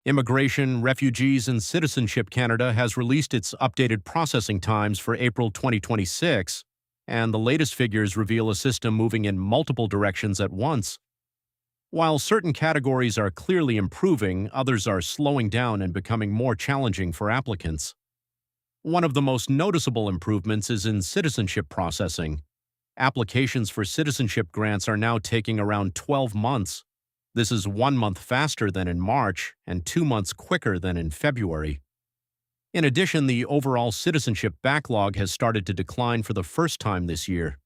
Immigration, Refugees, and Citizenship Canada has released its updated processing times for April 2026, and the latest figures reveal a system moving in multiple directions at once. While certain categories are clearly improving, others are slowing down and becoming more challenging for applicants. One of the most noticeable improvements is in citizenship processing. Applications for citizenship grants are now taking around 12 months. This is 1 month faster than in March and 2 months quicker than in February. In addition, the overall citizenship backlog has started to decline for the first time this year.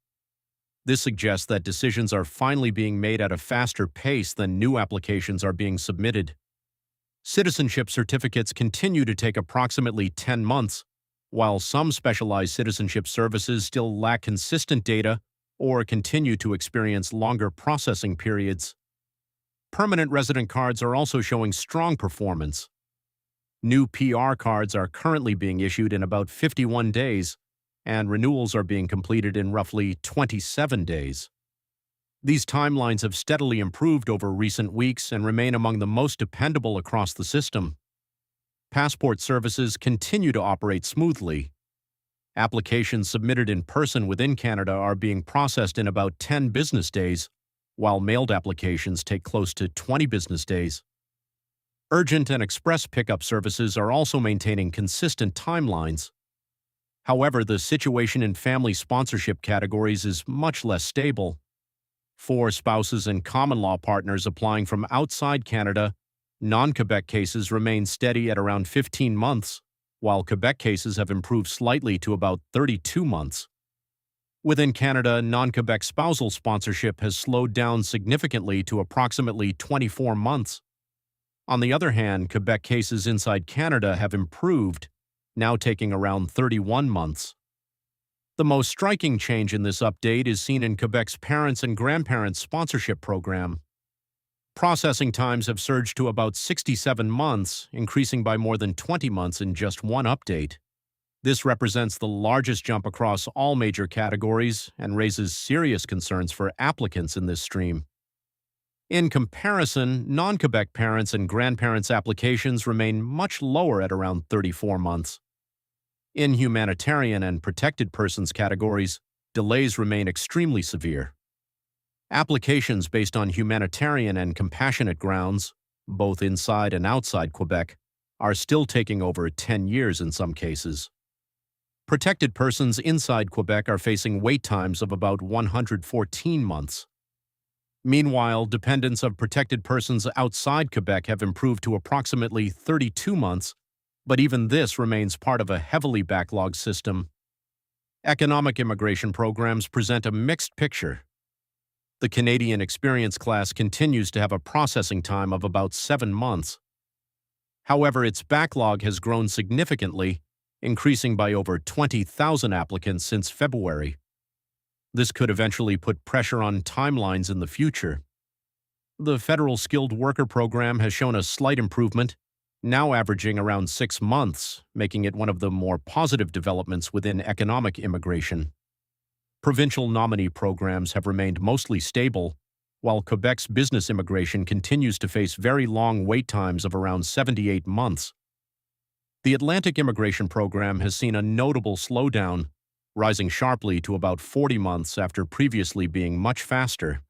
This suggests that decisions are finally being made at a faster pace than new applications are being submitted. Citizenship certificates continue to take approximately 10 months, while some specialized citizenship services still lack consistent data or continue to experience longer processing periods. Permanent resident cards are also showing strong performance. New PR cards are currently being issued in about 51 days, and renewals are being completed in roughly 27 days. These timelines have steadily improved over recent weeks and remain among the most dependable across the system. Passport services continue to operate smoothly. Applications submitted in person within Canada are being processed in about 10 business days, while mailed applications take close to 20 business days. Urgent and express pickup services are also maintaining consistent timelines. However, the situation in family sponsorship categories is much less stable. For spouses and common law partners applying from outside Canada, non-Quebec cases remain steady at around 15 months, while Quebec cases have improved slightly to about 32 months. Within Canada, non-Quebec spousal sponsorship has slowed down significantly to approximately 24 months. On the other hand, Quebec cases inside Canada have improved, now taking around 31 months. The most striking change in this update is seen in Quebec's parents and grandparents sponsorship program. Processing times have surged to about 67 months, increasing by more than 20 months in just one update. This represents the largest jump across all major categories and raises serious concerns for applicants in this stream. In comparison, non-Quebec parents and grandparents applications remain much lower at around 34 months. In humanitarian and protected persons categories, delays remain extremely severe. Applications based on humanitarian and compassionate grounds, both inside and outside Quebec, are still taking over 10 years in some cases. Protected persons inside Quebec are facing wait times of about 114 months. Meanwhile, dependents of protected persons outside Quebec have improved to approximately 32 months, but even this remains part of a heavily backlogged system. Economic immigration programs present a mixed picture. The Canadian Experience class continues to have a processing time of about 7 months. However, its backlog has grown significantly, increasing by over 20,000 applicants since February. This could eventually put pressure on timelines in the future. The Federal Skilled Worker Program has shown a slight improvement, now averaging around 6 months, making it one of the more positive developments within economic immigration. Provincial Nominee Programs have remained mostly stable, while Quebec's business immigration continues to face very long wait times of around 78 months. The Atlantic Immigration Program has seen a notable slowdown, rising sharply to about 40 months after previously being much faster.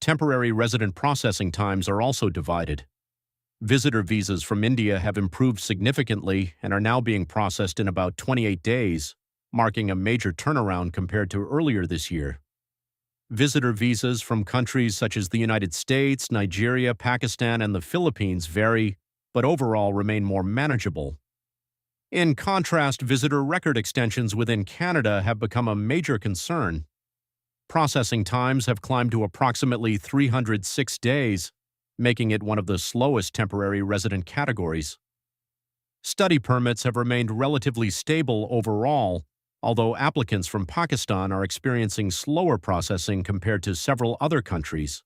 Temporary resident processing times are also divided. Visitor visas from India have improved significantly and are now being processed in about 28 days, marking a major turnaround compared to earlier this year. Visitor visas from countries such as the United States, Nigeria, Pakistan, and the Philippines vary, but overall remain more manageable. In contrast, visitor record extensions within Canada have become a major concern. Processing times have climbed to approximately 306 days, making it one of the slowest temporary resident categories. Study permits have remained relatively stable overall, although applicants from Pakistan are experiencing slower processing compared to several other countries.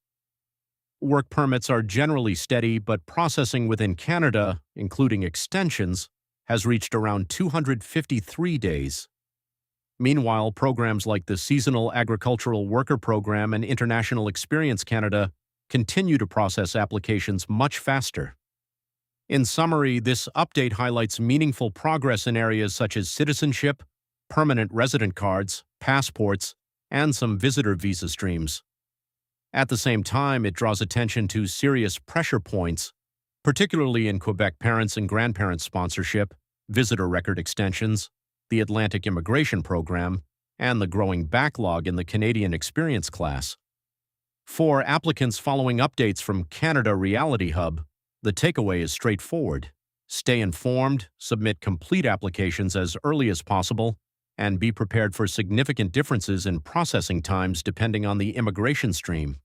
Work permits are generally steady, but processing within Canada, including extensions, has reached around 253 days. Meanwhile, programs like the Seasonal Agricultural Worker Program and International Experience Canada continue to process applications much faster. In summary, this update highlights meaningful progress in areas such as citizenship, permanent resident cards, passports, and some visitor visa streams. At the same time, it draws attention to serious pressure points, particularly in Quebec parents and grandparents sponsorship, visitor record extensions, the Atlantic Immigration Program, and the growing backlog in the Canadian Experience class. For applicants following updates from Canada Reality Hub, the takeaway is straightforward. Stay informed, submit complete applications as early as possible, and be prepared for significant differences in processing times depending on the immigration stream.